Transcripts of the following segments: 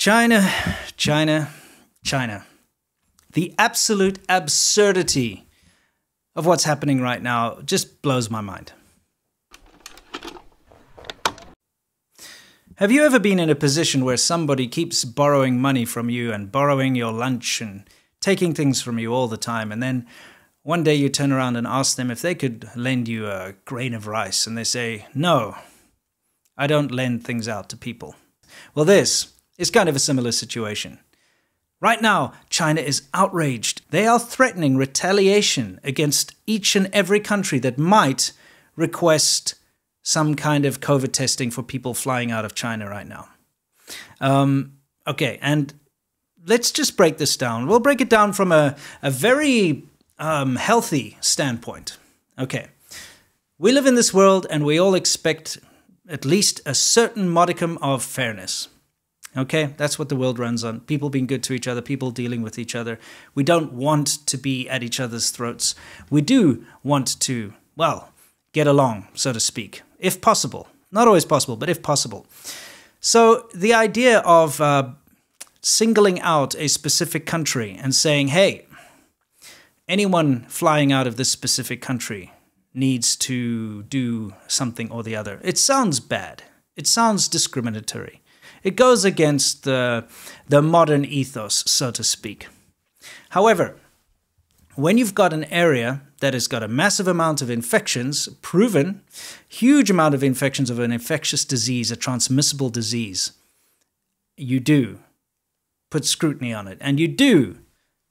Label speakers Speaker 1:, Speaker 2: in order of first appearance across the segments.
Speaker 1: China, China, China. The absolute absurdity of what's happening right now just blows my mind. Have you ever been in a position where somebody keeps borrowing money from you and borrowing your lunch and taking things from you all the time, and then one day you turn around and ask them if they could lend you a grain of rice, and they say, "No, I don't lend things out to people." Well, this is kind of a similar situation. Right now, China is outraged. They are threatening retaliation against each and every country that might request some kind of COVID testing for people flying out of China right now. Okay, and let's just break this down. We'll break it down from a very healthy standpoint. Okay, we live in this world and we all expect at least a certain modicum of fairness. Okay, that's what the world runs on. People being good to each other, people dealing with each other. We don't want to be at each other's throats. We do want to, well, get along, so to speak, if possible. Not always possible, but if possible. So the idea of singling out a specific country and saying, hey, anyone flying out of this specific country needs to do something or the other. It sounds bad. It sounds discriminatory. It goes against the modern ethos, so to speak. However, when you've got an area that has got a massive amount of infections, proven, huge amount of infections of an infectious disease, a transmissible disease, you do put scrutiny on it, and you do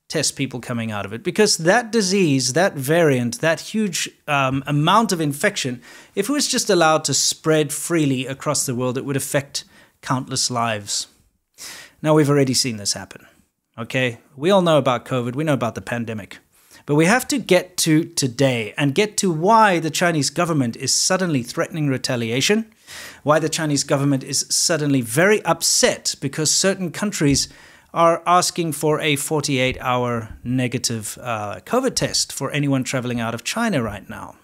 Speaker 1: test people coming out of it, because that disease, that variant, that huge amount of infection, if it was just allowed to spread freely across the world, it would affect countless lives. Now, we've already seen this happen, okay? We all know about COVID, we know about the pandemic. But we have to get to today and get to why the Chinese government is suddenly threatening retaliation, why the Chinese government is suddenly very upset because certain countries are asking for a 48-hour negative COVID test for anyone traveling out of China right now.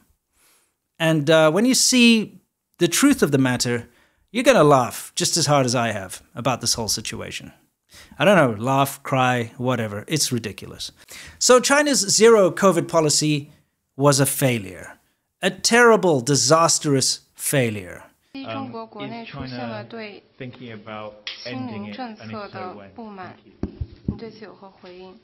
Speaker 1: And when you see the truth of the matter, you're going to laugh just as hard as I have about this whole situation. I don't know, laugh, cry, whatever. It's ridiculous. So China's zero COVID policy was a failure. A terrible, disastrous failure.
Speaker 2: Is China thinking about ending it, and if so, when?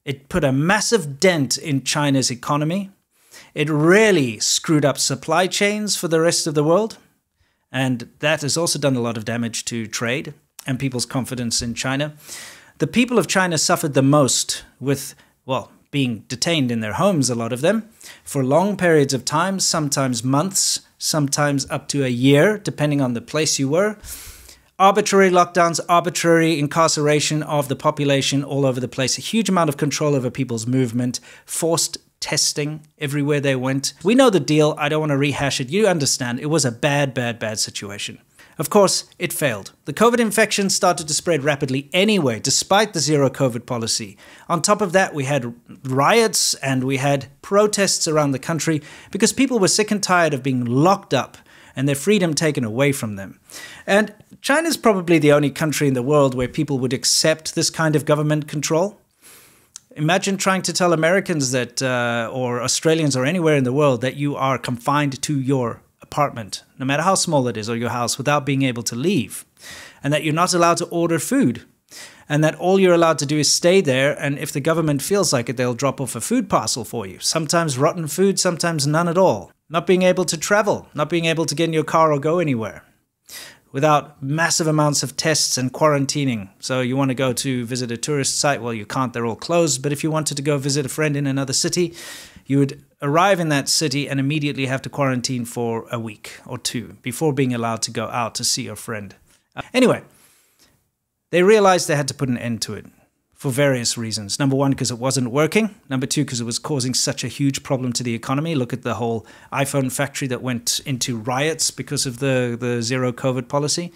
Speaker 1: It put a massive dent in China's economy. It really screwed up supply chains for the rest of the world. And that has also done a lot of damage to trade and people's confidence in China. The people of China suffered the most with, well, being detained in their homes, a lot of them, for long periods of time, sometimes months, sometimes up to a year, depending on the place you were. Arbitrary lockdowns, arbitrary incarceration of the population all over the place, a huge amount of control over people's movement, forced testing everywhere they went. We know the deal. I don't want to rehash it. You understand. It was a bad, bad, bad situation. Of course, it failed. The COVID infection started to spread rapidly anyway, despite the zero COVID policy. On top of that, we had riots and we had protests around the country because people were sick and tired of being locked up and their freedom taken away from them. And China's probably the only country in the world where people would accept this kind of government control. Imagine trying to tell Americans that, or Australians or anywhere in the world, that you are confined to your apartment, no matter how small it is, or your house, without being able to leave. And that you're not allowed to order food. And that all you're allowed to do is stay there, and if the government feels like it, they'll drop off a food parcel for you. Sometimes rotten food, sometimes none at all. Not being able to travel, not being able to get in your car or go anywhere. Without massive amounts of tests and quarantining. So you want to go to visit a tourist site, well, you can't, they're all closed. But if you wanted to go visit a friend in another city, you would arrive in that city and immediately have to quarantine for a week or two before being allowed to go out to see your friend. Anyway, they realized they had to put an end to it for various reasons. Number one, because it wasn't working. Number two, because it was causing such a huge problem to the economy. Look at the whole iPhone factory that went into riots because of the zero COVID policy.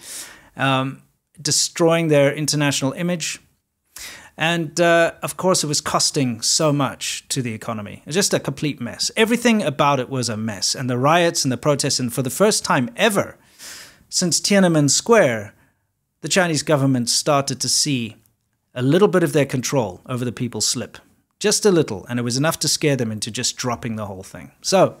Speaker 1: destroying their international image. And of course, it was costing so much to the economy. It's just a complete mess. Everything about it was a mess. And the riots and the protests, and for the first time ever since Tiananmen Square, the Chinese government started to see a little bit of their control over the people slip. Just a little. And it was enough to scare them into just dropping the whole thing. So,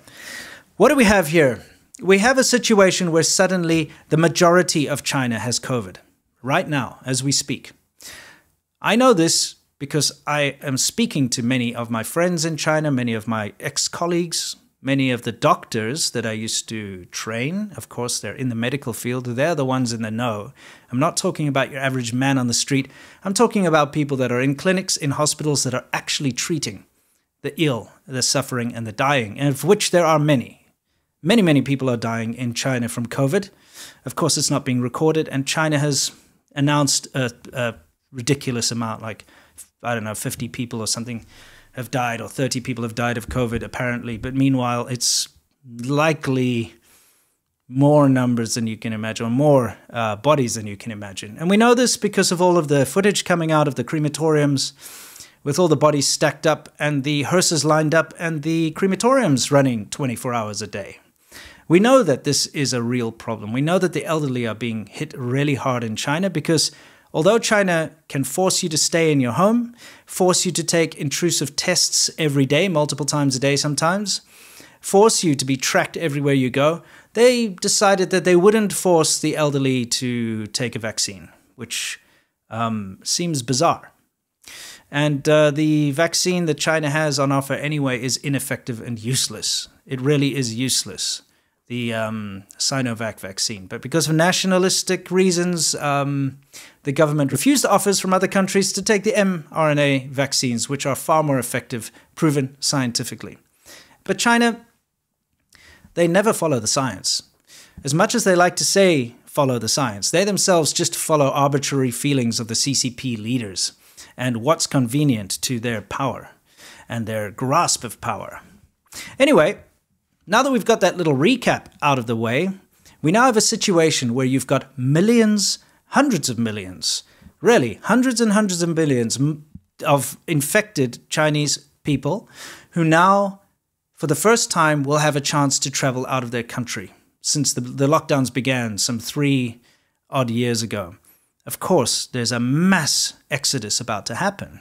Speaker 1: what do we have here? We have a situation where suddenly the majority of China has COVID. Right now, as we speak. I know this because I am speaking to many of my friends in China, many of my ex-colleagues, many of the doctors that I used to train. Of course, they're in the medical field. They're the ones in the know. I'm not talking about your average man on the street. I'm talking about people that are in clinics, in hospitals that are actually treating the ill, the suffering, and the dying, and of which there are many. Many, many people are dying in China from COVID. Of course, it's not being recorded, and China has announced a ridiculous amount, like, I don't know, 50 people or something have died, or 30 people have died of COVID, apparently. But meanwhile, it's likely more numbers than you can imagine, or more bodies than you can imagine. And we know this because of all of the footage coming out of the crematoriums, with all the bodies stacked up, and the hearses lined up, and the crematoriums running 24 hours a day. We know that this is a real problem. We know that the elderly are being hit really hard in China because although China can force you to stay in your home, force you to take intrusive tests every day, multiple times a day sometimes, force you to be tracked everywhere you go, they decided that they wouldn't force the elderly to take a vaccine, which seems bizarre. And the vaccine that China has on offer anyway is ineffective and useless. It really is useless. The Sinovac vaccine. But because of nationalistic reasons, the government refused offers from other countries to take the mRNA vaccines, which are far more effective, proven scientifically. But China, they never follow the science. As much as they like to say follow the science, they themselves just follow arbitrary feelings of the CCP leaders and what's convenient to their power and their grasp of power. Anyway, now that we've got that little recap out of the way, we now have a situation where you've got millions, hundreds of millions, really hundreds and hundreds of millions of infected Chinese people who now, for the first time, will have a chance to travel out of their country since the lockdowns began some 3 odd years ago. Of course, there's a mass exodus about to happen.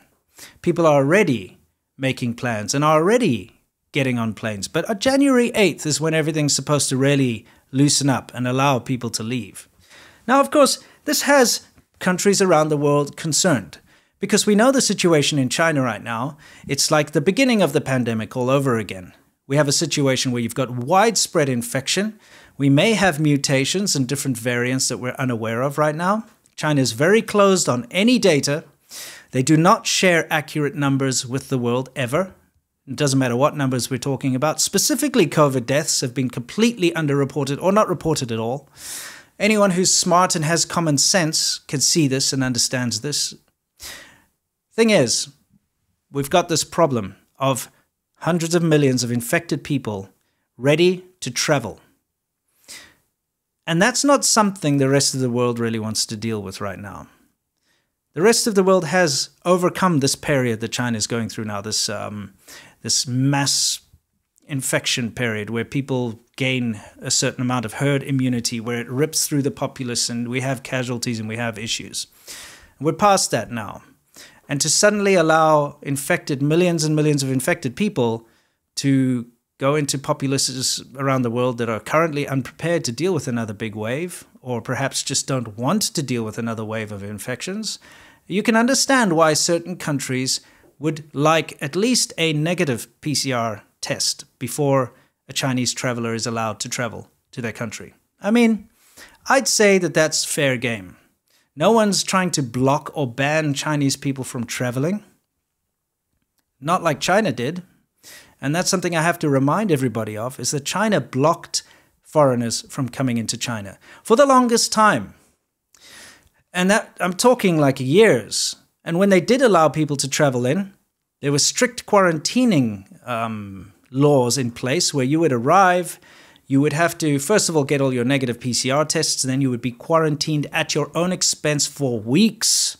Speaker 1: People are already making plans and are already getting on planes. But January 8th is when everything's supposed to really loosen up and allow people to leave. Now, of course, this has countries around the world concerned because we know the situation in China right now. It's like the beginning of the pandemic all over again. We have a situation where you've got widespread infection. We may have mutations and different variants that we're unaware of right now. China is very closed on any data. They do not share accurate numbers with the world ever. It doesn't matter what numbers we're talking about. Specifically, COVID deaths have been completely underreported or not reported at all. Anyone who's smart and has common sense can see this and understands this. Thing is, we've got this problem of hundreds of millions of infected people ready to travel. And that's not something the rest of the world really wants to deal with right now. The rest of the world has overcome this period that China is going through now, this mass infection period where people gain a certain amount of herd immunity, where it rips through the populace and we have casualties and we have issues. We're past that now. And to suddenly allow infected, millions and millions of infected people to go into populaces around the world that are currently unprepared to deal with another big wave, or perhaps just don't want to deal with another wave of infections, you can understand why certain countries would like at least a negative PCR test before a Chinese traveler is allowed to travel to their country. I mean, I'd say that that's fair game. No one's trying to block or ban Chinese people from traveling. Not like China did. And that's something I have to remind everybody of, is that China blocked foreigners from coming into China for the longest time. And that, I'm talking like years. And when they did allow people to travel in, there were strict quarantining laws in place where you would arrive, you would have to, first of all, get all your negative PCR tests. Then you would be quarantined at your own expense for weeks.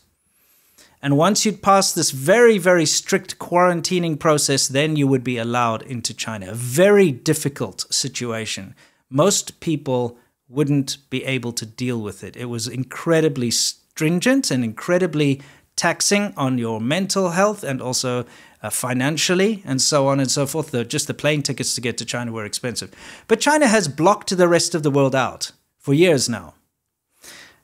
Speaker 1: And once you'd passed this very, very strict quarantining process, then you would be allowed into China. A very difficult situation. Most people wouldn't be able to deal with it. It was incredibly stringent and incredibly taxing on your mental health and also financially and so on and so forth. Just the plane tickets to get to China were expensive. But China has blocked the rest of the world out for years now.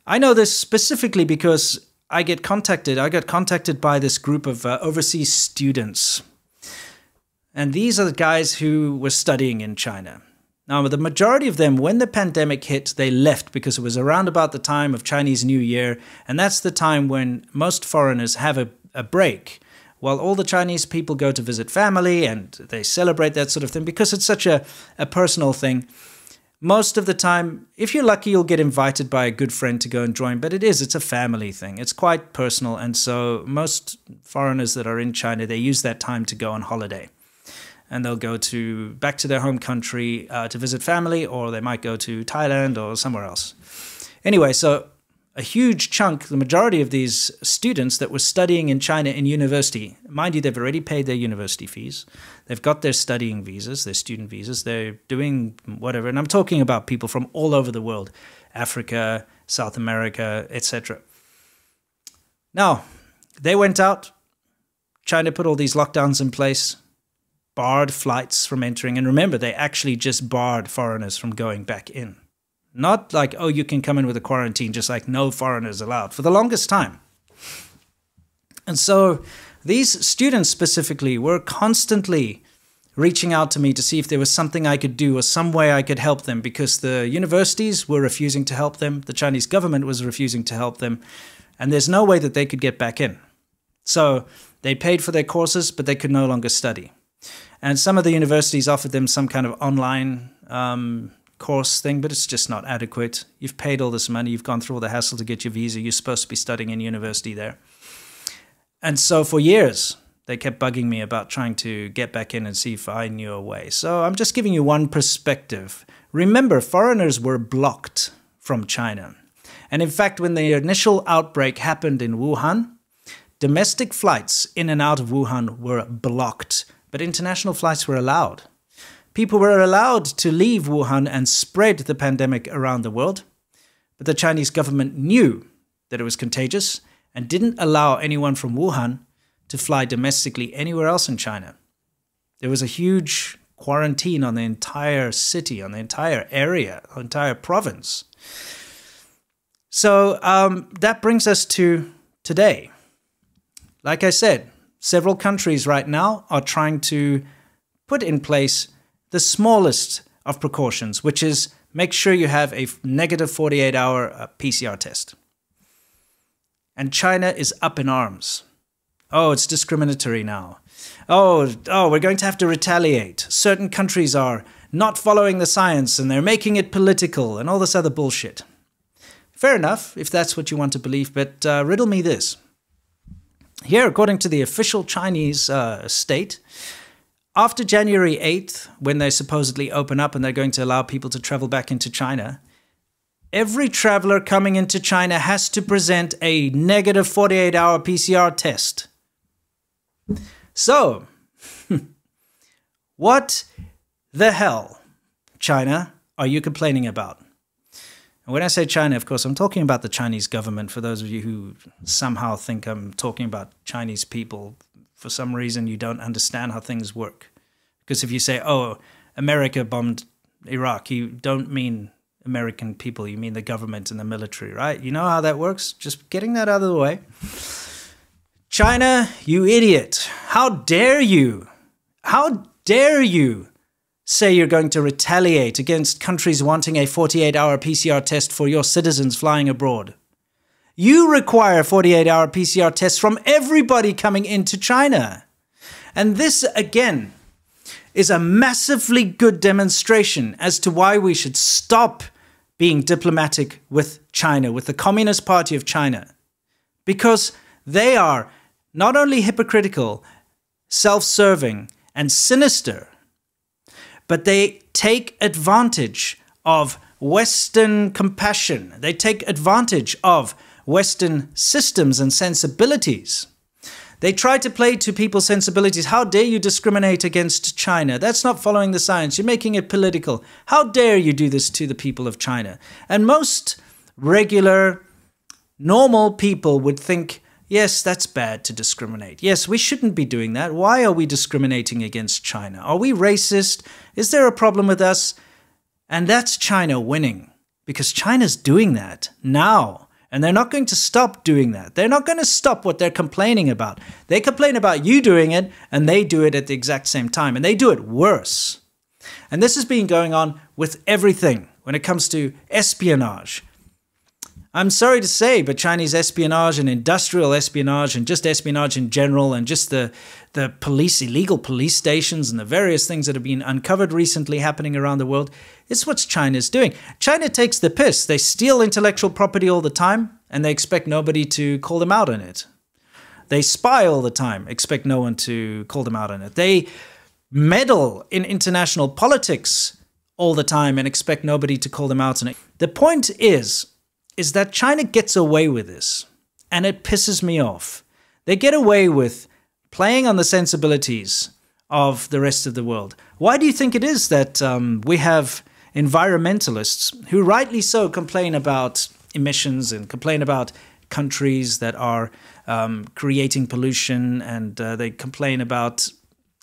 Speaker 1: I know this specifically because I got contacted by this group of overseas students. And these are the guys who were studying in China. Now, the majority of them, when the pandemic hit, they left because it was around about the time of Chinese New Year. And that's the time when most foreigners have a break, while all the Chinese people go to visit family and they celebrate that sort of thing because it's such a personal thing. Most of the time, if you're lucky, you'll get invited by a good friend to go and join. But it's a family thing. It's quite personal. And so most foreigners that are in China, they use that time to go on holiday. And they'll go back to their home country to visit family, or they might go to Thailand or somewhere else. Anyway, so a huge chunk, the majority of these students that were studying in China in university, mind you, they've already paid their university fees. They've got their studying visas, their student visas. They're doing whatever. And I'm talking about people from all over the world, Africa, South America, etc. Now, they went out. China put all these lockdowns in place, barred flights from entering. And remember, they actually just barred foreigners from going back in. Not like, oh, you can come in with a quarantine, just like no foreigners allowed for the longest time. And so these students specifically were constantly reaching out to me to see if there was something I could do or some way I could help them, because the universities were refusing to help them. The Chinese government was refusing to help them. And there's no way that they could get back in. So they paid for their courses, but they could no longer study. And some of the universities offered them some kind of online course thing, but it's just not adequate. You've paid all this money. You've gone through all the hassle to get your visa. You're supposed to be studying in university there. And so for years, they kept bugging me about trying to get back in and see if I knew a way. So I'm just giving you one perspective. Remember, foreigners were blocked from China. And in fact, when the initial outbreak happened in Wuhan, domestic flights in and out of Wuhan were blocked, but international flights were allowed. People were allowed to leave Wuhan and spread the pandemic around the world, but the Chinese government knew that it was contagious and didn't allow anyone from Wuhan to fly domestically anywhere else in China. There was a huge quarantine on the entire city, on the entire area, the entire province. So that brings us to today. Like I said, several countries right now are trying to put in place the smallest of precautions, which is make sure you have a negative 48-hour PCR test. And China is up in arms. Oh, it's discriminatory now. Oh, we're going to have to retaliate. Certain countries are not following the science and they're making it political and all this other bullshit. Fair enough, if that's what you want to believe, but riddle me this. Here, according to the official Chinese state, after January 8th, when they supposedly open up and they're going to allow people to travel back into China, every traveler coming into China has to present a negative 48-hour PCR test. So, what the hell, China, are you complaining about? And when I say China, of course, I'm talking about the Chinese government. For those of you who somehow think I'm talking about Chinese people, for some reason you don't understand how things work. Because if you say, oh, America bombed Iraq, you don't mean American people, you mean the government and the military, right? You know how that works? Just getting that out of the way. China, you idiot. How dare you? How dare you say you're going to retaliate against countries wanting a 48-hour PCR test for your citizens flying abroad? You require 48-hour PCR tests from everybody coming into China. And this, again, is a massively good demonstration as to why we should stop being diplomatic with China, with the Communist Party of China. Because they are not only hypocritical, self-serving, and sinister, but they take advantage of Western compassion. They take advantage of Western systems and sensibilities. They try to play to people's sensibilities. How dare you discriminate against China? That's not following the science. You're making it political. How dare you do this to the people of China? And most regular, normal people would think, yes, that's bad to discriminate. Yes, we shouldn't be doing that. Why are we discriminating against China? Are we racist? Is there a problem with us? And that's China winning, because China's doing that now. And they're not going to stop doing that. They're not going to stop what they're complaining about. They complain about you doing it, and they do it at the exact same time. And they do it worse. And this has been going on with everything when it comes to espionage. I'm sorry to say, but Chinese espionage and industrial espionage and just espionage in general and just the police, illegal police stations and the various things that have been uncovered recently happening around the world, it's what China's doing. China takes the piss. They steal intellectual property all the time and they expect nobody to call them out on it. They spy all the time, expect no one to call them out on it. They meddle in international politics all the time and expect nobody to call them out on it. The point is that China gets away with this, and it pisses me off. They get away with playing on the sensibilities of the rest of the world. Why do you think it is that we have environmentalists who rightly so complain about emissions and complain about countries that are creating pollution, and they complain about,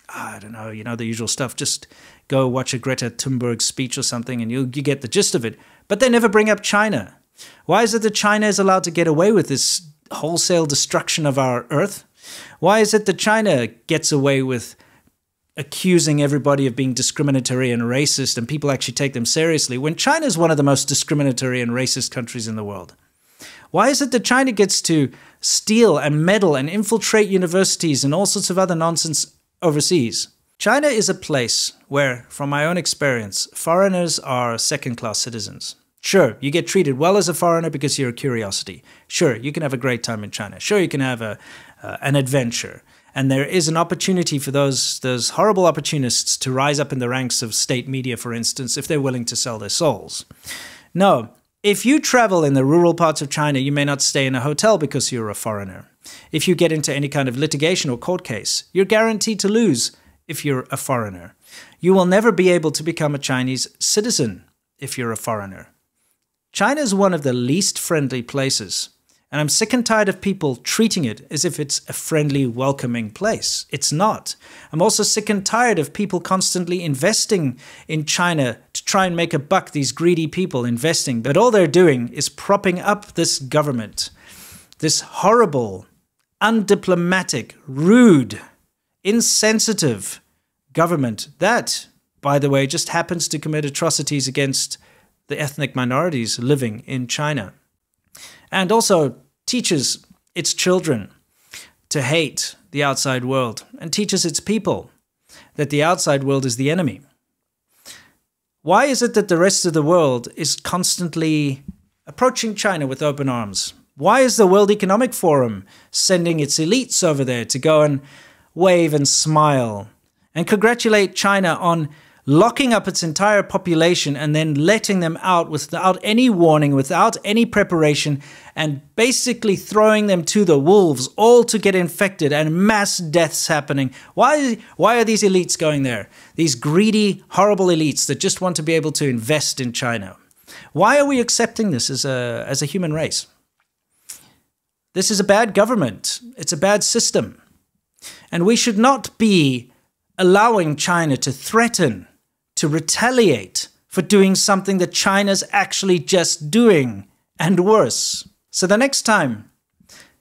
Speaker 1: I don't know, the usual stuff. Just go watch a Greta Thunberg speech or something and you get the gist of it. But they never bring up China. Why is it that China is allowed to get away with this wholesale destruction of our Earth? Why is it that China gets away with accusing everybody of being discriminatory and racist and people actually take them seriously when China is one of the most discriminatory and racist countries in the world? Why is it that China gets to steal and meddle and infiltrate universities and all sorts of other nonsense overseas? China is a place where, from my own experience, foreigners are second-class citizens. Sure, you get treated well as a foreigner because you're a curiosity. Sure, you can have a great time in China. Sure, you can have an adventure. And there is an opportunity for those horrible opportunists to rise up in the ranks of state media, for instance, if they're willing to sell their souls. No, if you travel in the rural parts of China, you may not stay in a hotel because you're a foreigner. If you get into any kind of litigation or court case, you're guaranteed to lose if you're a foreigner. You will never be able to become a Chinese citizen if you're a foreigner. China is one of the least friendly places, and I'm sick and tired of people treating it as if it's a friendly, welcoming place. It's not. I'm also sick and tired of people constantly investing in China to try and make a buck, these greedy people investing, but all they're doing is propping up this government, this horrible, undiplomatic, rude, insensitive government that, by the way, just happens to commit atrocities against the ethnic minorities living in China, and also teaches its children to hate the outside world and teaches its people that the outside world is the enemy. Why is it that the rest of the world is constantly approaching China with open arms? Why is the World Economic Forum sending its elites over there to go and wave and smile and congratulate China on locking up its entire population and then letting them out without any warning, without any preparation, and basically throwing them to the wolves, all to get infected and mass deaths happening? Why are these elites going there? These greedy, horrible elites that just want to be able to invest in China. Why are we accepting this as a human race? This is a bad government. It's a bad system. And we should not be allowing China to threaten, to retaliate for doing something that China's actually just doing, and worse. So the next time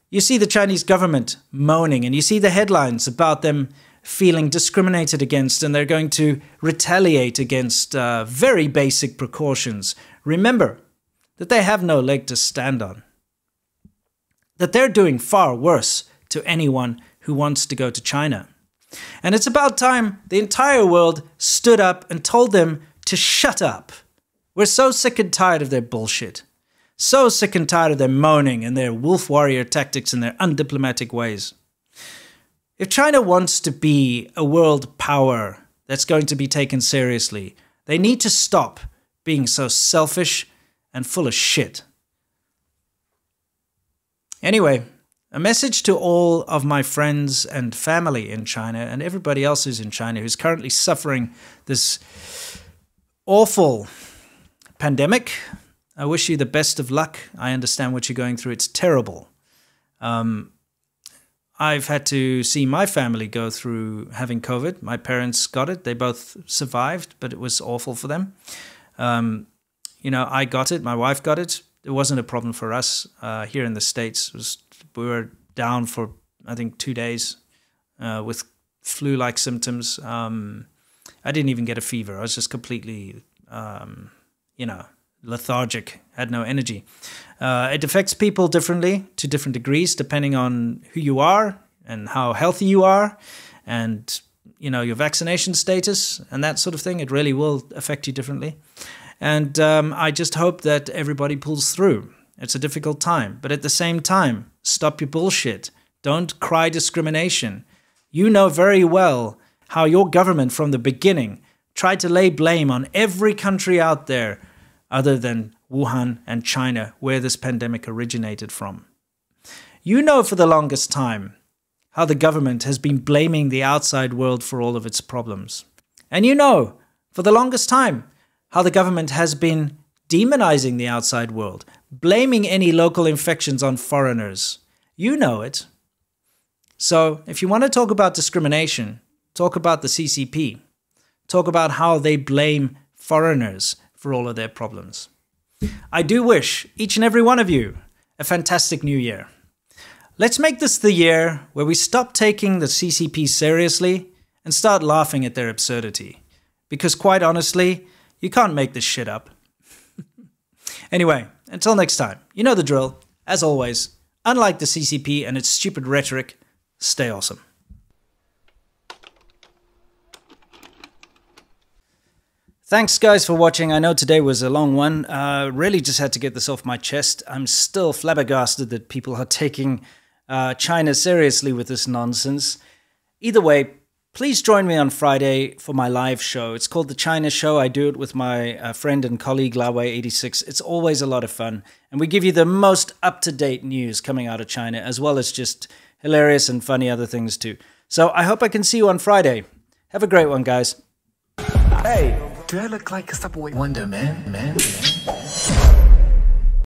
Speaker 1: you see the Chinese government moaning and you see the headlines about them feeling discriminated against and they're going to retaliate against very basic precautions, remember that they have no leg to stand on. That they're doing far worse to anyone who wants to go to China. And it's about time the entire world stood up and told them to shut up. We're so sick and tired of their bullshit. So sick and tired of their moaning and their wolf warrior tactics and their undiplomatic ways. If China wants to be a world power that's going to be taken seriously. They need to stop being so selfish and full of shit. Anyway, a message to all of my friends and family in China and everybody else who's in China who's currently suffering this awful pandemic. I wish you the best of luck. I understand what you're going through. It's terrible. I've had to see my family go through having COVID. My parents got it. They both survived, but it was awful for them. You know, I got it. My wife got it. It wasn't a problem for us here in the States. We were down for, I think, 2 days with flu-like symptoms. I didn't even get a fever. I was just completely, you know, lethargic, had no energy. It affects people differently to different degrees, depending on who you are and how healthy you are and, you know, your vaccination status and that sort of thing. It really will affect you differently. And I just hope that everybody pulls through. It's a difficult time. But at the same time, stop your bullshit. Don't cry discrimination. You know very well how your government from the beginning tried to lay blame on every country out there other than Wuhan and China, where this pandemic originated from. You know for the longest time how the government has been blaming the outside world for all of its problems. And you know for the longest time how the government has been demonizing the outside world, blaming any local infections on foreigners. You know it. So if you want to talk about discrimination, talk about the CCP. Talk about how they blame foreigners for all of their problems. I do wish each and every one of you a fantastic new year. Let's make this the year where we stop taking the CCP seriously and start laughing at their absurdity. Because quite honestly, you can't make this shit up. Anyway, until next time, you know the drill. As always, unlike the CCP and its stupid rhetoric, stay awesome. Thanks guys for watching. I know today was a long one. Really just had to get this off my chest. I'm still flabbergasted that people are taking China seriously with this nonsense. Either way, please join me on Friday for my live show. It's called The China Show. I do it with my friend and colleague Lawei86. It's always a lot of fun. And we give you the most up-to-date news coming out of China, as well as just hilarious and funny other things too. So I hope I can see you on Friday. Have a great one, guys.
Speaker 3: Hey, do I look like a Subway Wonder Man?